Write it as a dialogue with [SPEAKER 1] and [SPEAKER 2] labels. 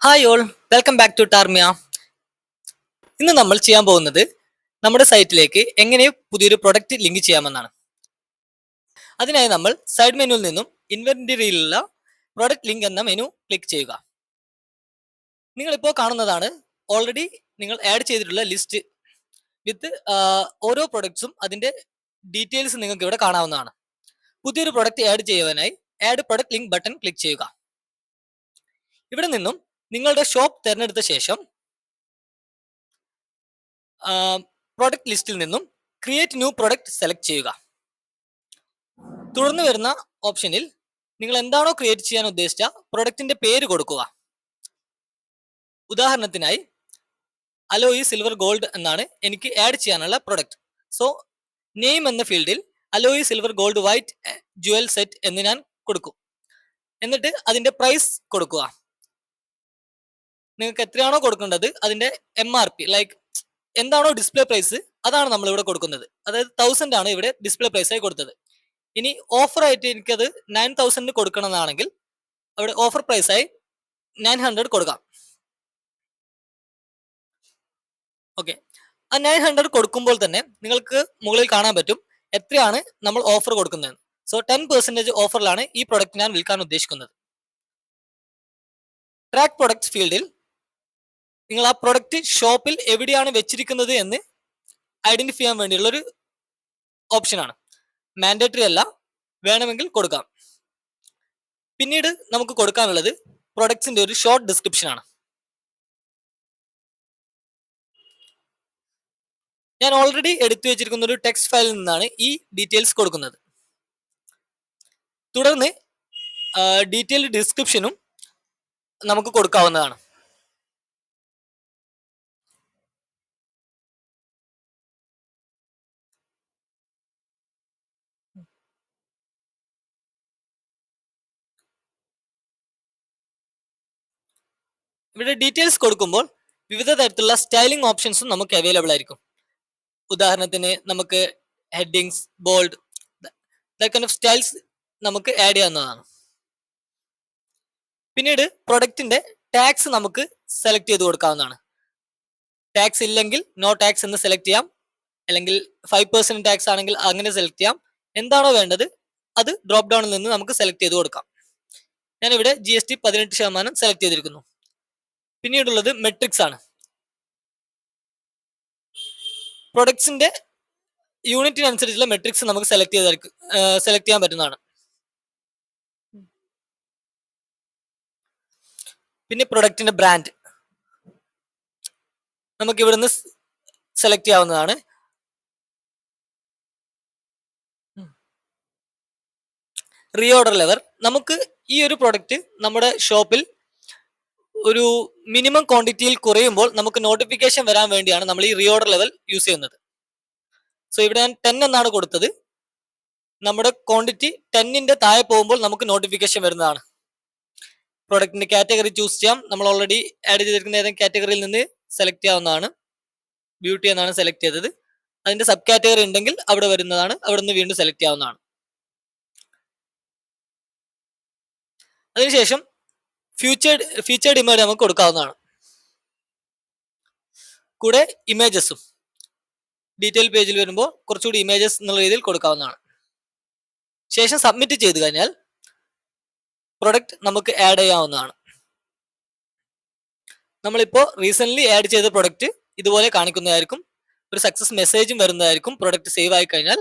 [SPEAKER 1] Hi all, welcome back to ടാർമിയ. ഇന്ന് നമ്മൾ ചെയ്യാൻ പോകുന്നത് നമ്മുടെ സൈറ്റിലേക്ക് എങ്ങനെ പുതിയൊരു പ്രൊഡക്റ്റ് ലിങ്ക് ചെയ്യാമെന്നാണ്. അതിനായി നമ്മൾ സൈഡ് മെനുവിൽ നിന്നും ഇൻവെന്ററിയിലുള്ള പ്രൊഡക്റ്റ് ലിങ്ക് എന്ന മെനു ക്ലിക്ക് ചെയ്യുക. നിങ്ങളിപ്പോൾ കാണുന്നതാണ് ഓൾറെഡി നിങ്ങൾ ആഡ് ചെയ്തിട്ടുള്ള ലിസ്റ്റ് വിത്ത് ഓരോ പ്രൊഡക്ട്സും അതിന്റെ ഡീറ്റെയിൽസ് നിങ്ങൾക്ക് ഇവിടെ കാണാവുന്നതാണ്. പുതിയൊരു പ്രൊഡക്റ്റ് ആഡ് ചെയ്യുവാനായി add product link button click ചെയ്യുക. ഇവിടെ നിന്നും നിങ്ങളുടെ ഷോപ്പ് തിരഞ്ഞെടുത്ത ശേഷം പ്രൊഡക്റ്റ് ലിസ്റ്റിൽ നിന്നും ക്രിയേറ്റ് ന്യൂ പ്രൊഡക്റ്റ് സെലക്ട് ചെയ്യുക. തുടർന്ന് വരുന്ന ഓപ്ഷനിൽ നിങ്ങൾ എന്താണോ ക്രിയേറ്റ് ചെയ്യാൻ ഉദ്ദേശിച്ച പ്രൊഡക്റ്റിന്റെ പേര് കൊടുക്കുക. ഉദാഹരണത്തിനായി അലോയി സിൽവർ ഗോൾഡ് എന്നാണ് എനിക്ക് ആഡ് ചെയ്യാനുള്ള പ്രൊഡക്റ്റ്. സോ നെയിം എന്ന ഫീൽഡിൽ alloy silver gold white jewel set എന്ന് ഞാൻ കൊടുക്കും. എന്നിട്ട് അതിന്റെ പ്രൈസ് കൊടുക്കുക. നിങ്ങൾക്ക് എത്രയാണോ കൊടുക്കേണ്ടത് അതിന്റെ MRP ലൈക്ക് എന്താണോ ഡിസ്പ്ലേ പ്രൈസ് അതാണ് നമ്മൾ ഇവിടെ കൊടുക്കുന്നത്. അതായത് 1000 ആണ് ഇവിടെ ഡിസ്പ്ലേ പ്രൈസ് ആയി കൊടുത്തത്. ഇനി ഓഫർ ആയിട്ട് എനിക്കത് 9000 കൊടുക്കണമെന്നാണെങ്കിൽ അവിടെ ഓഫർ പ്രൈസ് ആയി 900 കൊടുക്കാം. ഓക്കെ, ആ 900 കൊടുക്കുമ്പോൾ തന്നെ നിങ്ങൾക്ക് മുകളിൽ കാണാൻ പറ്റും എത്രയാണ് നമ്മൾ ഓഫർ കൊടുക്കുന്നത്. സോ 10% ഓഫറിലാണ് ഈ പ്രൊഡക്റ്റ് ഞാൻ വിൽക്കാൻ ഉദ്ദേശിക്കുന്നത്. ട്രാക്ക് പ്രൊഡക്ട്സ് ഫീൽഡിൽ നിങ്ങൾ ആ പ്രൊഡക്റ്റ് ഷോപ്പിൽ എവിടെയാണ് വെച്ചിരിക്കുന്നത് എന്ന് ഐഡന്റിഫൈ ചെയ്യാൻ വേണ്ടിയുള്ള ഒരു ഓപ്ഷനാണ്. മാൻഡേറ്ററി അല്ല, വേണമെങ്കിൽ കൊടുക്കാം. പിന്നീട് നമുക്ക് കൊടുക്കാനുള്ളത് പ്രൊഡക്ട്സിന്റെ ഒരു ഷോർട്ട് ഡിസ്ക്രിപ്ഷൻ ആണ്. ഞാൻ ഓൾറെഡി എടുത്തു വെച്ചിരിക്കുന്ന ഒരു ടെക്സ്റ്റ് ഫയലിൽ നിന്നാണ് ഈ ഡീറ്റെയിൽസ് കൊടുക്കുന്നത്. തുടർന്ന് ഡീറ്റെയിൽഡ് ഡിസ്ക്രിപ്ഷനും നമുക്ക് കൊടുക്കാവുന്നതാണ്. ഇവിടെ ഡീറ്റെയിൽസ് കൊടുക്കുമ്പോൾ വിവിധ തരത്തിലുള്ള സ്റ്റൈലിംഗ് ഓപ്ഷൻസും നമുക്ക് അവൈലബിൾ ആയിരിക്കും. ഉദാഹരണത്തിന് നമുക്ക് headings, bold, kind of styles നമുക്ക് ആഡ് ചെയ്യാവുന്നതാണ്. പിന്നീട് പ്രൊഡക്റ്റിന്റെ ടാക്സ് നമുക്ക് സെലക്ട് ചെയ്ത് കൊടുക്കാവുന്നതാണ്. ടാക്സ് ഇല്ലെങ്കിൽ നോ ടാക്സ് എന്ന് സെലക്ട് ചെയ്യാം, അല്ലെങ്കിൽ 5% ടാക്സ് ആണെങ്കിൽ അങ്ങനെ സെലക്ട് ചെയ്യാം. എന്താണോ വേണ്ടത് അത് ഡ്രോപ്പ് ഡൗണിൽ നിന്ന് നമുക്ക് സെലക്ട് ചെയ്ത് കൊടുക്കാം. ഞാനിവിടെ GST 18% സെലക്ട് ചെയ്തിരിക്കുന്നു. പിന്നീടുള്ളത് മെട്രിക്സ് ആണ്. പ്രൊഡക്ട്സിന്റെ യൂണിറ്റിനനുസരിച്ചുള്ള മെട്രിക്സ് നമുക്ക് സെലക്ട് ചെയ്യാൻ പറ്റുന്നതാണ്. പിന്നെ പ്രൊഡക്റ്റിന്റെ ബ്രാൻഡ് നമുക്ക് ഇവിടുന്ന് സെലക്ട് ചെയ്യാവുന്നതാണ്. റീഓർഡർ ലെവൽ, നമുക്ക് ഈ ഒരു പ്രൊഡക്റ്റ് നമ്മുടെ ഷോപ്പിൽ ഒരു മിനിമം ക്വാണ്ടിറ്റിയിൽ കുറയുമ്പോൾ നമുക്ക് നോട്ടിഫിക്കേഷൻ വരാൻ വേണ്ടിയാണ് നമ്മൾ ഈ റീഓർഡർ ലെവൽ യൂസ് ചെയ്യുന്നത്. സോ ഇവിടെ ഞാൻ 10 എന്നാണ് കൊടുത്തത്. നമ്മുടെ ക്വാണ്ടിറ്റി 10ന്റെ താഴെ പോകുമ്പോൾ നമുക്ക് നോട്ടിഫിക്കേഷൻ വരുന്നതാണ്. പ്രൊഡക്റ്റിന്റെ കാറ്റഗറി ചൂസ് ചെയ്യാം. നമ്മൾ ഓൾറെഡി ആഡ് ചെയ്തിരിക്കുന്ന ഏതെങ്കിലും കാറ്റഗറിയിൽ നിന്ന് സെലക്ട് ചെയ്യാവുന്നതാണ്. ബ്യൂട്ടി എന്നാണ് സെലക്ട് ചെയ്തത്. അതിന്റെ സബ് കാറ്റഗറി ഉണ്ടെങ്കിൽ അവിടെ വരുന്നതാണ്. അവിടെ നിന്ന് വീണ്ടും സെലക്ട് ചെയ്യാവുന്നതാണ്. അതിനുശേഷം ഫീച്ചേർഡ് ഇമേജ് നമുക്ക് കൊടുക്കാവുന്നതാണ്. കൂടെ ഇമേജസും ഡീറ്റെയിൽ പേജിൽ വരുമ്പോൾ കുറച്ചുകൂടി ഇമേജസ് എന്നുള്ള രീതിയിൽ കൊടുക്കാവുന്നതാണ്. ശേഷം സബ്മിറ്റ് ചെയ്ത് കഴിഞ്ഞാൽ പ്രൊഡക്റ്റ് നമുക്ക് ആഡ് ചെയ്യാവുന്നതാണ്. നമ്മളിപ്പോൾ റീസെന്റ് ആഡ് ചെയ്ത പ്രൊഡക്റ്റ് ഇതുപോലെ കാണിക്കുന്നതായിരിക്കും. ഒരു സക്സസ് മെസ്സേജും വരുന്നതായിരിക്കും. പ്രൊഡക്റ്റ് സേവ് ആയി കഴിഞ്ഞാൽ